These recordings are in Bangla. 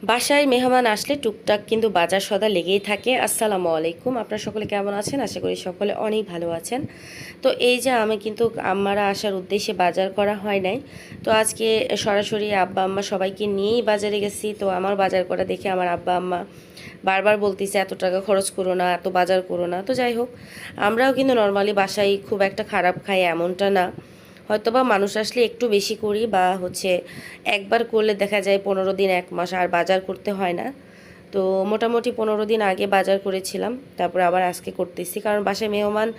বাসায় মেহমান আসলে টুকটাক কিন্তু বাজার সদা লেগেই থাকে। আসসালামু আলাইকুম, আপনারা সকলে কেমন আছেন? আশা করি সকলে অনেক ভালো আছেন। তো এই যে আমি কিন্তু আম্মারা আসার উদ্দেশ্যে বাজার করা হয় নাই। তো আজকে সরাসরি আব্বা আম্মা সবাইকে নিয়েই বাজারে গেছি। তো আমার বাজার করা দেখে আমার আব্বা আম্মা বারবার বলতেছে এত টাকা খরচ করো না, এত বাজার করো না। তো যাই হোক, আমরাও কিন্তু নর্মালি বাসায় খুব একটা খারাপ খাই এমনটা না। হয়তোবা মানুষ আসলে একটু বেশি করি বা একবার করলে দেখা যায় 15 দিন 1 মাস আর বাজার করতে হয় না। তো মোটামুটি 15 দিন আগে বাজার করেছিলাম, তারপরে আবার আজকে করতেছি, কারণ বাসায় মেহমান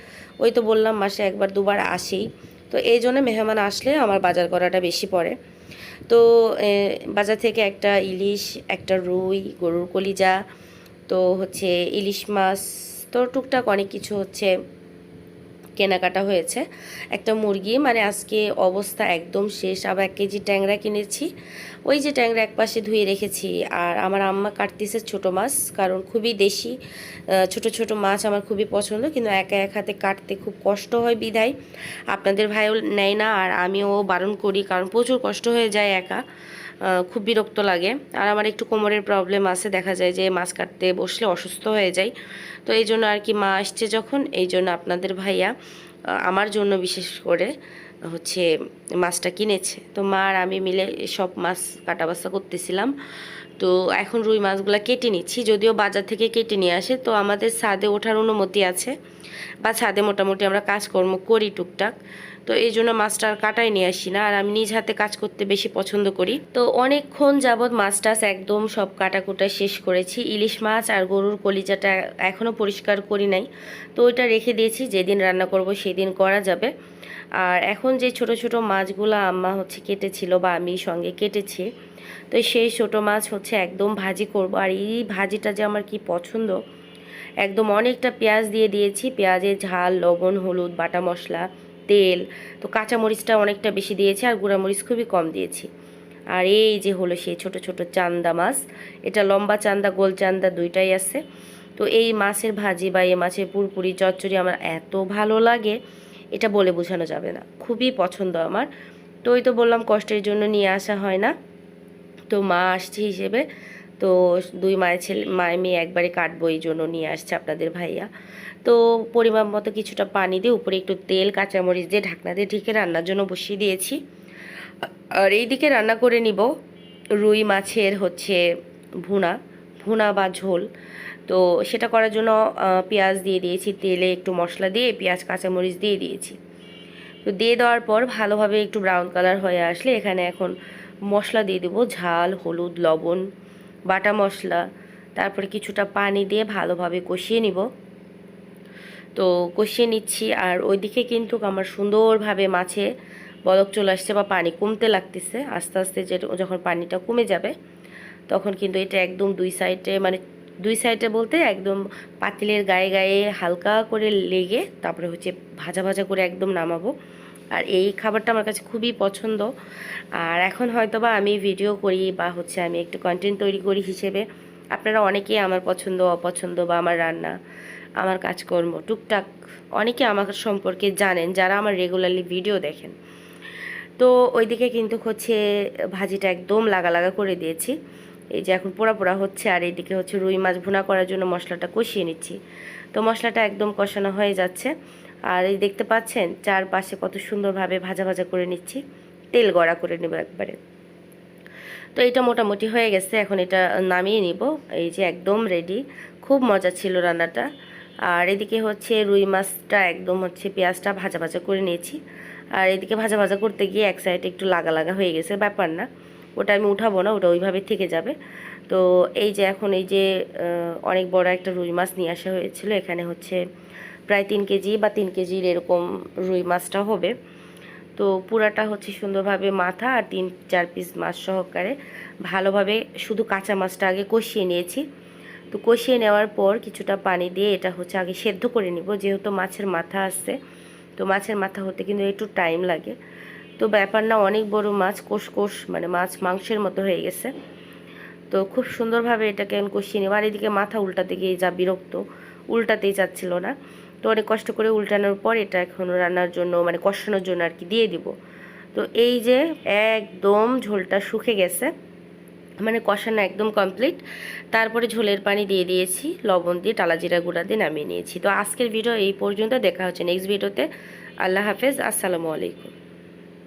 ওই তো বললাম মাসে একবার দুবার আসেই। তো এই জন্য মেহমান আসলে আমার বাজার করাটা বেশি পড়ে। তো বাজার থেকে একটা ইলিশ, একটা রুই, গরুর কলিজা, তো ইলিশ মাছ, তো টুকটাক অনেক কিছু কেনাকাটা হয়েছে। একটা মুরগি, মানে আজকে অবস্থা একদম শেষ। আবার 1 কেজি ট্যাংরা কিনেছি, ওই যে ট্যাংরা একপাশে ধুয়ে রেখেছি। আর আমার আম্মা কাটতেছে ছোট মাছ, কারণ খুবই দেশি ছোট ছোট মাছ আমার খুবই পছন্দ, কিন্তু একা এক হাতে কাটতে খুব কষ্ট হয় বিধায় আপনাদের ভাইও নেয় না আর আমিও বারণ করি, কারণ প্রচুর কষ্ট হয়ে যায় একা, খুব বিরক্ত লাগে। আর আমার একটু কোমরের প্রবলেম আছে, দেখা যায় যে মাছ কাটতে বসলে অসুস্থ হয়ে যায়। তো এই জন্য আর কি, মা আসছে যখন, এই জন্য আপনাদের ভাইয়া আমার জন্য বিশেষ করে হচ্ছে মাছটা কিনেছে। তো মা আর আমি মিলে সব মাছ কাটাবাছা করতেছিলাম। তো এখন রুই মাছগুলো কেটে নিচ্ছি, যদিও বাজার থেকে কেটে নিয়ে আসে। তো আমাদের ছাদে ওঠার অনুমতি আছে, বা ছাদে মোটামুটি আমরা কাজকর্ম করি টুকটাক। তো এই জন্য মাছটা আর কাটাই নিয়ে আসি না, আর আমি নিজ হাতে কাজ করতে বেশি পছন্দ করি। তো অনেকক্ষণ যাবৎ মাছ টাছ একদম সব কাটাকুটা শেষ করেছি। ইলিশ মাছ আর গরুর কলিজাটা এখনও পরিষ্কার করি নাই, তো ওইটা রেখে দিয়েছি, যেদিন রান্না করব সেদিন করা যাবে। আর এখন যে ছোট ছোট মাছগুলো আম্মা কেটেছিল বা আমি সঙ্গে কেটেছি, তো সেই ছোট মাছ একদম ভাজি করব। আর এই ভাজিটা যে আমার কি পছন্দ, একদম অনেকটা পেঁয়াজ দিয়ে দিয়েছি, পেঁয়াজের ঝাল, লবণ, হলুদ, বাটা মশলা, তেল। তো কাঁচামরিচটা অনেকটা বেশি দিয়েছি আর গুঁড়ামরিচ খুবই কম দিয়েছি। আর এই যে হলো সেই ছোট ছোট চান্দা মাছ, এটা লম্বা চান্দা গোল চান্দা দুইটাই আছে। তো এই মাছের ভাজি বা এই মাছের পুরপুরি চচ্চড়ি আমার এত ভালো লাগে, এটা বলে বোঝানো যাবে না, খুবই পছন্দ আমার। তো ওই তো বললাম কষ্টের জন্য নিয়ে আসা হয় না, তো মা আসছে হিসেবে, তো দুই মায়ের ছেলে মায়ের মেয়ে একবারে কাটবো, এই জন্য নিয়ে আসছে আপনাদের ভাইয়া। তো পরিমাণ মতো কিছুটা পানি দিয়ে উপরে একটু তেল কাঁচামরিচ দিয়ে ঢাকনা দিয়ে ঢেকে রান্নার জন্য বসিয়ে দিয়েছি। আর এইদিকে রান্না করে নিব রুই মাছের ভুনা, ভুনা বা ঝোল। তো সেটা করার জন্য পেঁয়াজ দিয়ে দিয়েছি, তেলে একটু মশলা দিয়ে পেঁয়াজ কাঁচামরিচ দিয়ে দিয়েছি। তো দিয়ে দেওয়ার পর ভালোভাবে একটু ব্রাউন কালার হয়ে আসলে এখানে এখন মশলা দিয়ে দেবো, ঝাল, হলুদ, লবণ, বাটা মশলা, তারপরে কিছুটা পানি দিয়ে ভালোভাবে কষিয়ে নিব। তো কষিয়ে নিচ্ছি, আর ওইদিকে কিন্তু আমার সুন্দরভাবে মাছে বলক চলে আসছে বা পানি কমতে লাগতেছে আস্তে আস্তে। যে যখন পানিটা কমে যাবে তখন কিন্তু এটা একদম দুই সাইডে, মানে দুই সাইডে বলতে একদম পাতিলের গায়ে গায়ে হালকা করে লেগে তারপরে ভাজা ভাজা করে একদম নামাবো। আর এই খাবারটা আমার কাছে খুবই পছন্দ। আর এখন হয়তোবা আমি ভিডিও করি বা আমি একটু কন্টেন্ট তৈরি করি হিসেবে আপনারা অনেকেই আমার পছন্দ অপছন্দ বা আমার রান্না, আমার কাজকর্ম টুকটাক অনেকে আমার সম্পর্কে জানেন, যারা আমার রেগুলারলি ভিডিও দেখেন। তো ওইদিকে কিন্তু ভাজিটা একদম লাগা লাগা করে দিয়েছি, এই যে এখন পোড়া পোড়া হচ্ছে। আর এইদিকে রুই মাছ ভুনা করার জন্য মশলাটা কষিয়ে নিচ্ছি। তো মশলাটা একদম কষানো হয়ে যাচ্ছে, আর এই দেখতে পাচ্ছেন চারপাশে কত সুন্দরভাবে ভাজা ভাজা করে নিচ্ছি, তেল গড়া করে নেব একবারে। তো এটা মোটামুটি হয়ে গেছে, এখন এটা নামিয়ে নিব। এই যে একদম রেডি, খুব মজা ছিল রান্নাটা। আর এদিকে রুই মাছটা একদম পেঁয়াজটা ভাজা ভাজা করে নিয়েছি। আর এদিকে ভাজা ভাজা করতে গিয়ে এক সাইডে একটু লাগা লাগা হয়ে গেছে, ব্যাপার না, ওটা আমি উঠাবো না, ওটা ওইভাবে থেকে যাবে। তো এই যে এখন অনেক বড় একটা রুই মাছ নিয়ে আসা হয়েছিল, এখানে প্রায় 3 কেজি বা 3 কেজির এরকম রুই মাছটা হবে। তো পুরাটা সুন্দরভাবে মাথা আর 3-4 পিস মাছ সহকারে ভালোভাবে শুধু কাঁচা মাছটা আগে কষিয়ে নিয়েছি। তো কষিয়ে নেওয়ার পর কিছুটা পানি দিয়ে এটা আগে সেদ্ধ করে নিব, যেহেতু মাছের মাথা আছে, তো মাছের মাথা হতে কিন্তু একটু টাইম লাগে। তো ব্যাপার না, অনেক বড় মাছ, কোষ কোষ, মানে মাছ মাংসের মতো হয়ে গেছে। তো খুব সুন্দরভাবে এটাকে আমি কষিয়ে নেব। আর এদিকে মাথা উল্টাতে গিয়ে যা বিরক্ত, উল্টাতেই চাচ্ছিল না। তো অনেক কষ্ট করে উল্টানোর পর এটা এখন রান্নার জন্য, মানে কষানোর জন্য আর কি দিয়ে দিব। তো এই যে একদম ঝোলটা শুকে গেছে, মানে কষানো একদম কমপ্লিট। তারপরে ঝোলের পানি দিয়ে দিয়েছি, লবণ দিয়ে টালা জিরা গুঁড়া দিয়ে নামিয়ে নিয়েছি। তো আজকের ভিডিও এই পর্যন্ত, দেখা হচ্ছে নেক্সট ভিডিওতে। আল্লাহ হাফেজ, আসসালামু আলাইকুম।